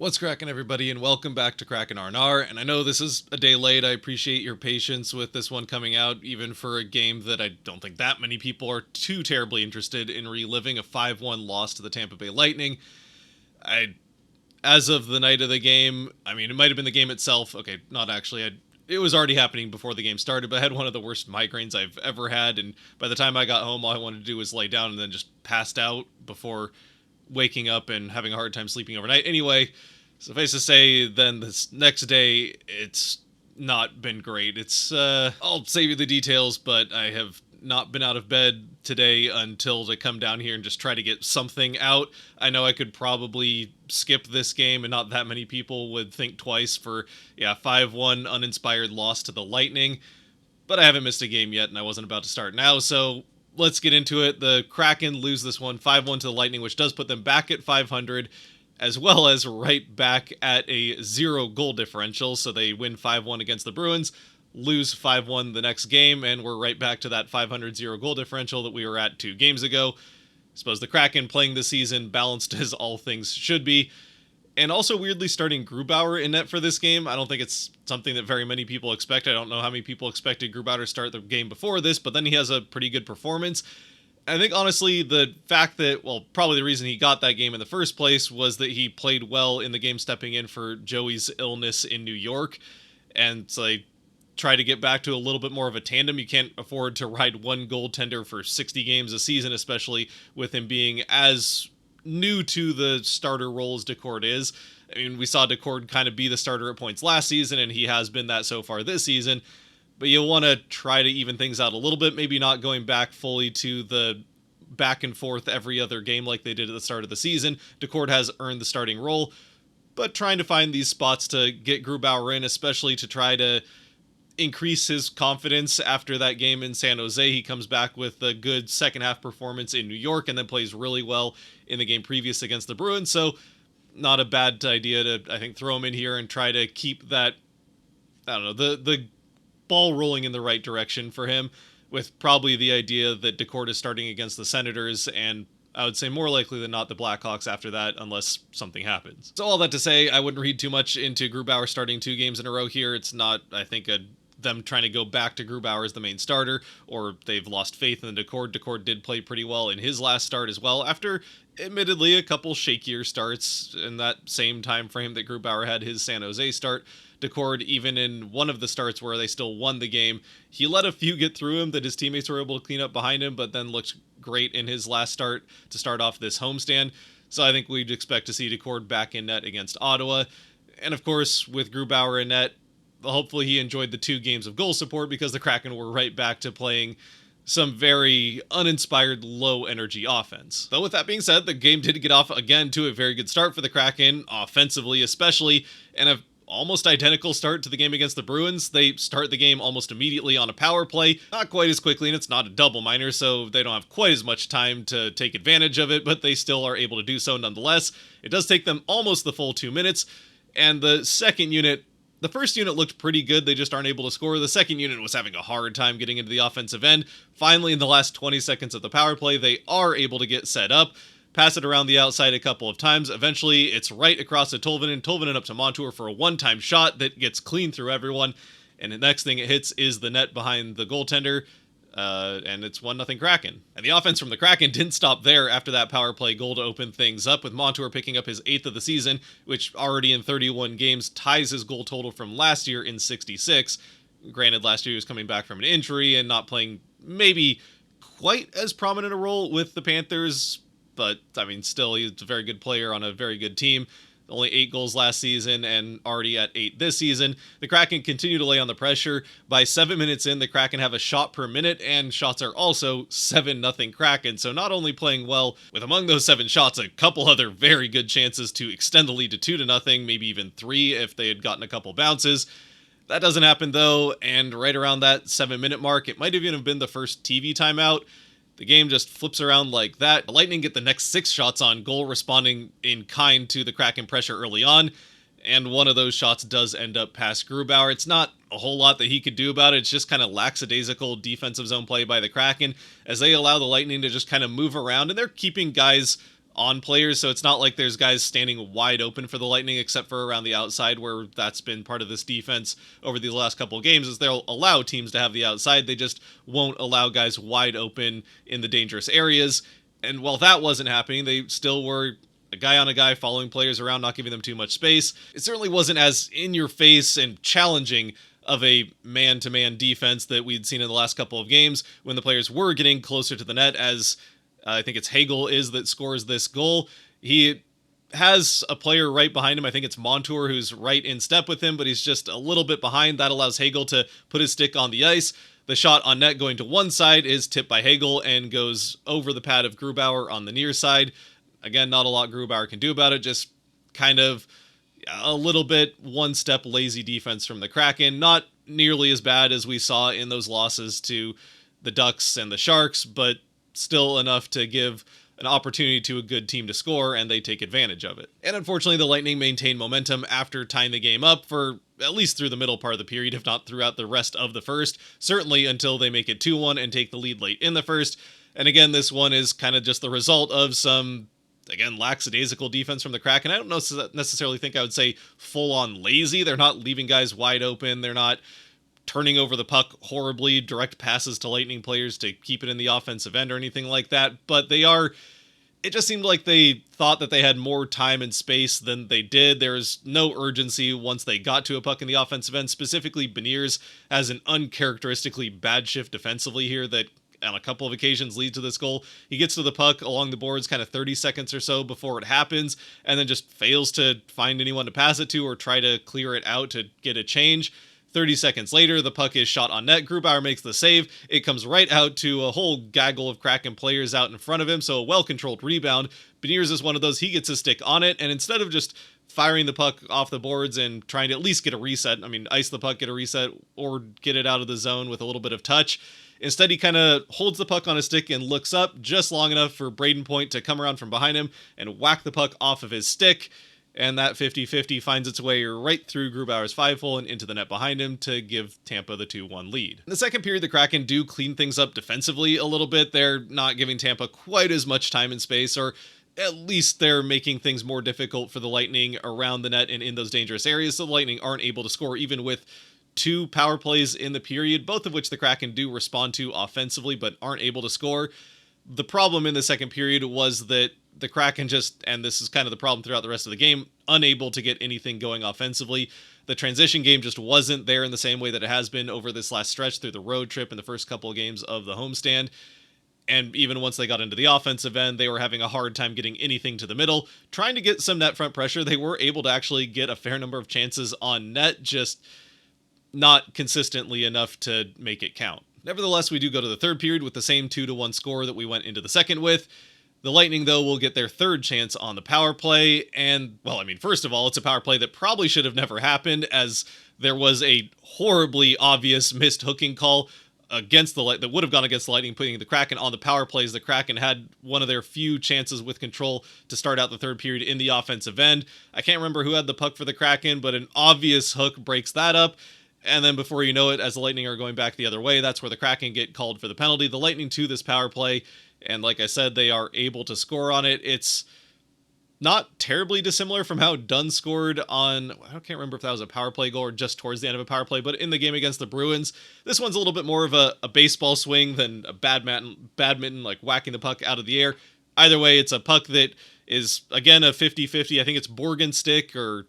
What's cracking, everybody, and welcome back to Kraken R&R. And I know this is a day late. I appreciate your patience with this one coming out, even for a game that I don't think that many people are too terribly interested in reliving, a 5-1 loss to the Tampa Bay Lightning. As of the night of the game, I mean, it might have been the game itself. Okay, not actually. It was already happening before the game started, but I had one of the worst migraines I've ever had. And by the time I got home, all I wanted to do was lay down and then just passed out before waking up and having a hard time sleeping overnight. Anyway, suffice to say, then this next day, it's not been great. I'll save you the details, but I have not been out of bed today until to come down here and just try to get something out. I know I could probably skip this game and not that many people would think twice for, 5-1 uninspired loss to the Lightning, but I haven't missed a game yet and I wasn't about to start now, so let's get into it. The Kraken lose this one 5-1 to the Lightning, which does put them back at 500, as well as right back at a 0 goal differential. So they win 5-1 against the Bruins, lose 5-1 the next game, and we're right back to that 500 0 goal differential that we were at 2 games ago. I suppose the Kraken playing this season balanced as all things should be. And also weirdly starting Grubauer in net for this game. I don't think it's something that very many people expect. I don't know how many people expected Grubauer to start the game before this, but then he has a pretty good performance. I think, honestly, the fact that, probably the reason he got that game in the first place was that he played well in the game stepping in for Joey's illness in New York. And so they try to get back to a little bit more of a tandem. You can't afford to ride one goaltender for 60 games a season, especially with him being as new to the starter role as Decord is. I mean, we saw Decord kind of be the starter at points last season, and he has been that so far this season. But you'll want to try to even things out a little bit, maybe not going back fully to the back and forth every other game like they did at the start of the season. Decord has earned the starting role, but trying to find these spots to get Grubauer in, especially to try to increase his confidence after that game in San Jose. He comes back with a good second half performance in New York and then plays really well in the game previous against the Bruins. So not a bad idea to, I think, throw him in here and try to keep that, I don't know, the ball rolling in the right direction for him, with probably the idea that Decord is starting against the Senators, and I would say more likely than not the Blackhawks after that, unless something happens. So all that to say, I wouldn't read too much into Grubauer starting 2 games in a row here. It's not, I think, them trying to go back to Grubauer as the main starter, or they've lost faith in Decord. Decord did play pretty well in his last start as well, after admittedly a couple shakier starts in that same time frame that Grubauer had his San Jose start. Decord, even in one of the starts where they still won the game, he let a few get through him that his teammates were able to clean up behind him, but then looked great in his last start to start off this homestand. So I think we'd expect to see Decord back in net against Ottawa. And of course, with Grubauer in net, hopefully he enjoyed the 2 games of goal support, because the Kraken were right back to playing some very uninspired, low-energy offense. Though with that being said, the game did get off again to a very good start for the Kraken, offensively especially, and a almost identical start to the game against the Bruins. They start the game almost immediately on a power play, not quite as quickly, and it's not a double minor, so they don't have quite as much time to take advantage of it, but they still are able to do so nonetheless. It does take them almost the full 2 minutes, and the first unit looked pretty good, they just aren't able to score. The second unit was having a hard time getting into the offensive end. Finally, in the last 20 seconds of the power play, they are able to get set up, pass it around the outside a couple of times. Eventually, it's right across to Tolvanen up to Montour for a one-time shot that gets clean through everyone, and the next thing it hits is the net behind the goaltender, and it's 1-0 Kraken. And the offense from the Kraken didn't stop there after that power play goal to open things up, with Montour picking up his 8th of the season, which already in 31 games ties his goal total from last year in 66. Granted, last year he was coming back from an injury and not playing maybe quite as prominent a role with the Panthers, but, I mean, still, he's a very good player on a very good team. Only 8 goals last season and already at 8 this season. The Kraken continue to lay on the pressure. By 7 minutes in, the Kraken have a shot per minute, and shots are also 7-0 Kraken. So not only playing well, with among those 7 shots, a couple other very good chances to extend the lead to 2-0, maybe even 3 if they had gotten a couple bounces. That doesn't happen, though, and right around that 7-minute mark, it might even have been the first TV timeout. The game just flips around like that. The Lightning get the next 6 shots on goal, responding in kind to the Kraken pressure early on, and one of those shots does end up past Grubauer. It's not a whole lot that he could do about it. It's just kind of lackadaisical defensive zone play by the Kraken, as they allow the Lightning to just kind of move around, and they're keeping guys on players, so it's not like there's guys standing wide open for the Lightning except for around the outside, where that's been part of this defense over these last couple of games, is they'll allow teams to have the outside, they just won't allow guys wide open in the dangerous areas. And while that wasn't happening, they still were a guy on a guy following players around, not giving them too much space. It certainly wasn't as in your face and challenging of a man-to-man defense that we'd seen in the last couple of games when the players were getting closer to the net, as I think it's Hagel is that scores this goal. He has a player right behind him. I think it's Montour who's right in step with him, but he's just a little bit behind. That allows Hagel to put his stick on the ice. The shot on net going to one side is tipped by Hagel and goes over the pad of Grubauer on the near side. Again, not a lot Grubauer can do about it, just kind of a little bit one-step lazy defense from the Kraken. Not nearly as bad as we saw in those losses to the Ducks and the Sharks, but still enough to give an opportunity to a good team to score, and they take advantage of it. And unfortunately, the Lightning maintain momentum after tying the game up for at least through the middle part of the period, if not throughout the rest of the first, certainly until they make it 2-1 and take the lead late in the first. And again, this one is kind of just the result of some, again, lackadaisical defense from the Kraken. I don't necessarily think I would say full-on lazy. They're not leaving guys wide open. They're not turning over the puck horribly, direct passes to Lightning players to keep it in the offensive end or anything like that. But they are, it just seemed like they thought that they had more time and space than they did. There was no urgency once they got to a puck in the offensive end. Specifically, Beniers has an uncharacteristically bad shift defensively here that on a couple of occasions lead to this goal. He gets to the puck along the boards kind of 30 seconds or so before it happens, and then just fails to find anyone to pass it to or try to clear it out to get a change. 30 seconds later, the puck is shot on net. Grubauer makes the save. It comes right out to a whole gaggle of Kraken players out in front of him, so a well-controlled rebound. Beniers is one of those. He gets his stick on it, and instead of just firing the puck off the boards and trying to at least get a reset, I mean, ice the puck, get a reset, or get it out of the zone with a little bit of touch, instead he kind of holds the puck on his stick and looks up just long enough for Braden Point to come around from behind him and whack the puck off of his stick. And that 50-50 finds its way right through Grubauer's 5-hole and into the net behind him to give Tampa the 2-1 lead. In the second period, the Kraken do clean things up defensively a little bit. They're not giving Tampa quite as much time and space, or at least they're making things more difficult for the Lightning around the net and in those dangerous areas, so the Lightning aren't able to score even with 2 power plays in the period, both of which the Kraken do respond to offensively but aren't able to score. The problem in the second period was that the Kraken just, and this is kind of the problem throughout the rest of the game, unable to get anything going offensively. The transition game just wasn't there in the same way that it has been over this last stretch through the road trip and the first couple of games of the homestand. And even once they got into the offensive end, they were having a hard time getting anything to the middle. Trying to get some net front pressure, they were able to actually get a fair number of chances on net, just not consistently enough to make it count. Nevertheless, we do go to the third period with the same 2-1 score that we went into the second with. The Lightning, though, will get their third chance on the power play, and, well, I mean, first of all, it's a power play that probably should have never happened, as there was a horribly obvious missed hooking call against the that would have gone against the Lightning, putting the Kraken on the power plays. The Kraken had one of their few chances with control to start out the third period in the offensive end. I can't remember who had the puck for the Kraken, but an obvious hook breaks that up. And then before you know it, as the Lightning are going back the other way, that's where the Kraken get called for the penalty. The Lightning to this power play, and like I said, they are able to score on it. It's not terribly dissimilar from how Dunn scored on, I can't remember if that was a power play goal or just towards the end of a power play, but in the game against the Bruins, this one's a little bit more of a baseball swing than a badminton, like whacking the puck out of the air. Either way, it's a puck that is, again, a 50-50. I think it's Borgen's stick, or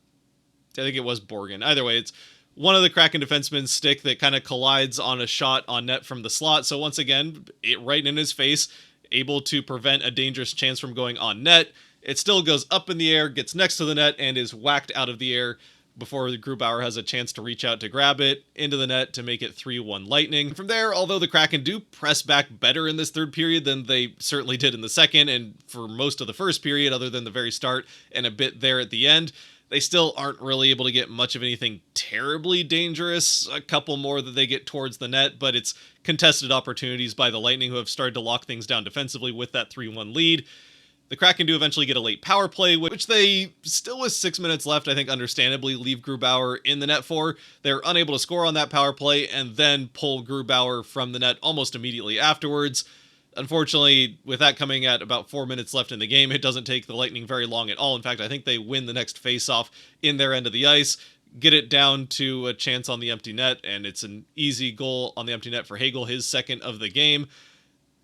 I think it was Borgen. Either way, it's one of the Kraken defensemen's stick that kind of collides on a shot on net from the slot. So once again, it right in his face, able to prevent a dangerous chance from going on net. It still goes up in the air, gets next to the net, and is whacked out of the air before Grubauer has a chance to reach out to grab it into the net to make it 3-1 Lightning. From there, although the Kraken do press back better in this third period than they certainly did in the second, and for most of the first period, other than the very start and a bit there at the end, they still aren't really able to get much of anything terribly dangerous. A couple more that they get towards the net, but it's contested opportunities by the Lightning, who have started to lock things down defensively with that 3-1 lead. The Kraken do eventually get a late power play, which they, still with 6 minutes left, I think understandably leave Grubauer in the net for. They're unable to score on that power play and then pull Grubauer from the net almost immediately afterwards. Unfortunately, with that coming at about 4 minutes left in the game, it doesn't take the Lightning very long at all. In fact, I think they win the next faceoff in their end of the ice, get it down to a chance on the empty net, and it's an easy goal on the empty net for Hagel, his second of the game.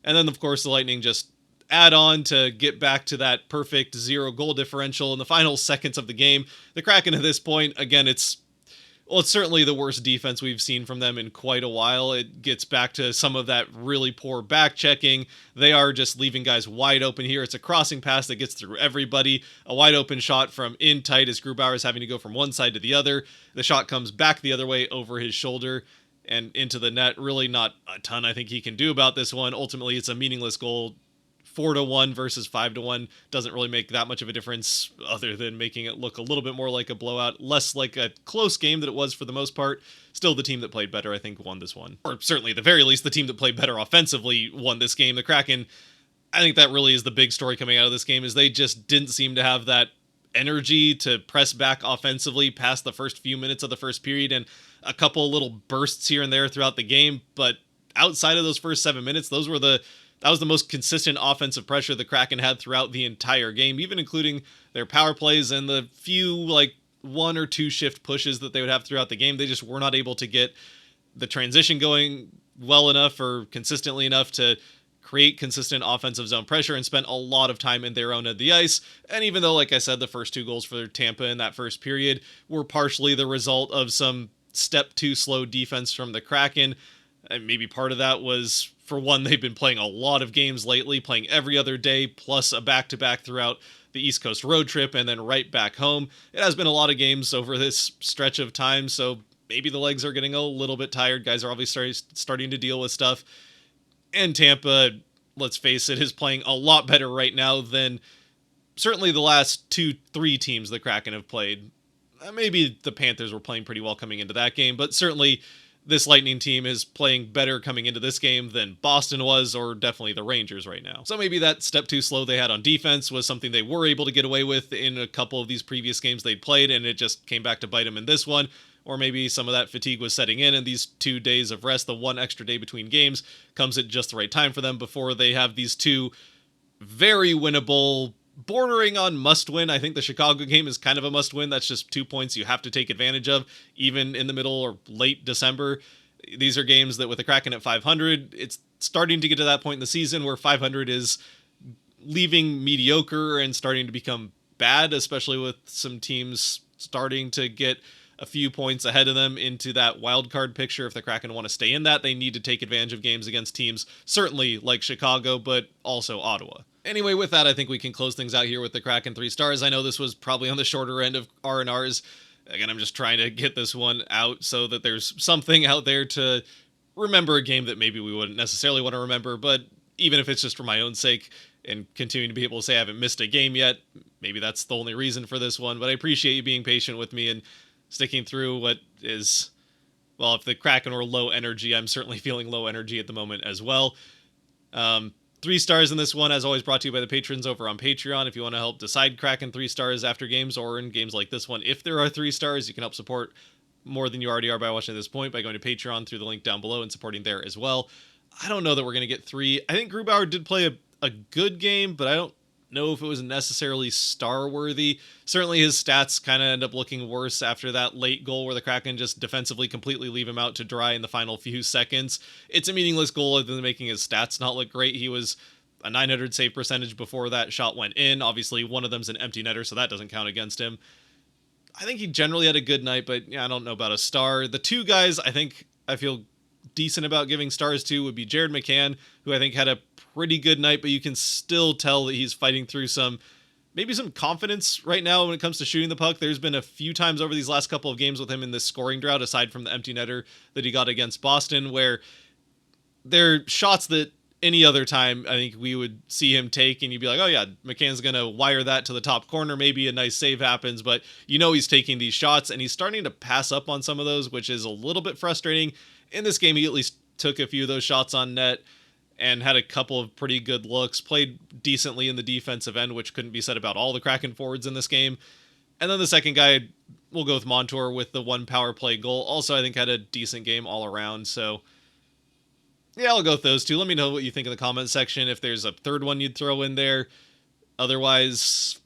And then, of course, the Lightning just add on to get back to that perfect 0 goal differential in the final seconds of the game. The Kraken at this point, again, it's certainly the worst defense we've seen from them in quite a while. It gets back to some of that really poor back checking. They are just leaving guys wide open here. It's a crossing pass that gets through everybody. A wide open shot from in tight as Grubauer is having to go from one side to the other. The shot comes back the other way over his shoulder and into the net. Really not a ton I think he can do about this one. Ultimately, it's a meaningless goal. 4-1 versus 5-1 doesn't really make that much of a difference other than making it look a little bit more like a blowout, less like a close game that it was for the most part. Still, the team that played better, I think, won this one. Or certainly, at the very least, the team that played better offensively won this game. The Kraken, I think that really is the big story coming out of this game, is they just didn't seem to have that energy to press back offensively past the first few minutes of the first period, and a couple little bursts here and there throughout the game. But outside of those first 7 minutes, that was the most consistent offensive pressure the Kraken had throughout the entire game, even including their power plays and the few, like, 1 or 2 shift pushes that they would have throughout the game. They just were not able to get the transition going well enough or consistently enough to create consistent offensive zone pressure, and spent a lot of time in their own end of the ice. And even though, like I said, the first 2 goals for Tampa in that first period were partially the result of some step too slow defense from the Kraken, and maybe part of that was, for one, they've been playing a lot of games lately, playing every other day, plus a back-to-back throughout the East Coast road trip, and then right back home. It has been a lot of games over this stretch of time, so maybe the legs are getting a little bit tired. Guys are obviously starting to deal with stuff. And Tampa, let's face it, is playing a lot better right now than certainly the last 2-3 teams the Kraken have played. Maybe the Panthers were playing pretty well coming into that game, but certainly this Lightning team is playing better coming into this game than Boston was, or definitely the Rangers right now. So maybe that step too slow they had on defense was something they were able to get away with in a couple of these previous games they'd played, and it just came back to bite them in this one. Or maybe some of that fatigue was setting in, and these 2 days of rest, the 1 extra day between games, comes at just the right time for them before they have these 2 very winnable, bordering on must-win. I think the Chicago game is kind of a must-win. That's just 2 points you have to take advantage of, even in the middle or late December. These are games that, with the Kraken at 500, it's starting to get to that point in the season where 500 is leaving mediocre and starting to become bad, especially with some teams starting to get a few points ahead of them into that wild card picture. If the Kraken want to stay in that, they need to take advantage of games against teams certainly like Chicago, but also Ottawa. Anyway, with that, I think we can close things out here with the Kraken 3 stars. I know this was probably on the shorter end of R&Rs. Again, I'm just trying to get this one out so that there's something out there to remember a game that maybe we wouldn't necessarily want to remember, but even if it's just for my own sake and continuing to be able to say I haven't missed a game yet, maybe that's the only reason for this one. But I appreciate you being patient with me and sticking through what is, well, if the Kraken were low energy, I'm certainly feeling low energy at the moment as well. 3 stars in this one, as always, brought to you by the patrons over on Patreon. If you want to help decide Kraken 3 stars after games, or in games like this one, if there are 3 stars, you can help support more than you already are by watching at this point by going to Patreon through the link down below and supporting there as well. I don't know that we're going to get 3. I think Grubauer did play a good game, but I don't know if it was necessarily star-worthy. Certainly his stats kind of end up looking worse after that late goal where the Kraken just defensively completely leave him out to dry in the final few seconds. It's a meaningless goal other than making his stats not look great. He was a 900 save percentage before that shot went in. Obviously, one of them's an empty netter, so that doesn't count against him. I think he generally had a good night, but yeah, I don't know about a star. The 2 guys I feel decent about giving stars to would be Jared McCann, who I think had a pretty good night, but you can still tell that he's fighting through maybe some confidence right now when it comes to shooting the puck. There's been a few times over these last couple of games with him in this scoring drought, aside from the empty netter that he got against Boston, where they're shots that any other time I think we would see him take, and you'd be like, oh yeah, McCann's going to wire that to the top corner. Maybe a nice save happens, but you know he's taking these shots, and he's starting to pass up on some of those, which is a little bit frustrating. In this game, he at least took a few of those shots on net and had a couple of pretty good looks, played decently in the defensive end, which couldn't be said about all the Kraken forwards in this game. And then the second guy, we'll go with Montour with the 1 power play goal. Also, I think had a decent game all around. So Yeah, I'll go with those two. Let me know what you think in the comment section. If there's a third one you'd throw in there. Otherwise,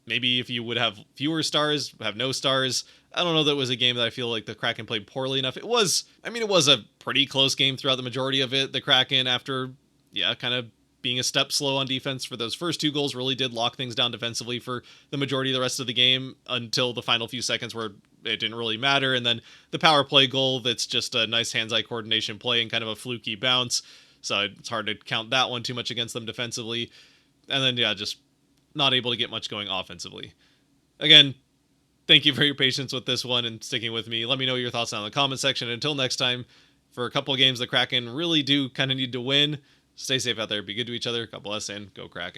maybe if you would have fewer stars, have no stars. I don't know that it was a game that I feel like the Kraken played poorly enough. It was a pretty close game throughout the majority of it. The Kraken, after, kind of being a step slow on defense for those first two goals, really did lock things down defensively for the majority of the rest of the game until the final few seconds where it didn't really matter. And then the power play goal, that's just a nice hands-eye coordination play and kind of a fluky bounce. So it's hard to count that one too much against them defensively. And then, just not able to get much going offensively. Again, thank you for your patience with this one and sticking with me. Let me know your thoughts down in the comment section. Until next time, for a couple of games the Kraken really do kind of need to win. Stay safe out there, be good to each other, God bless, and go Kraken.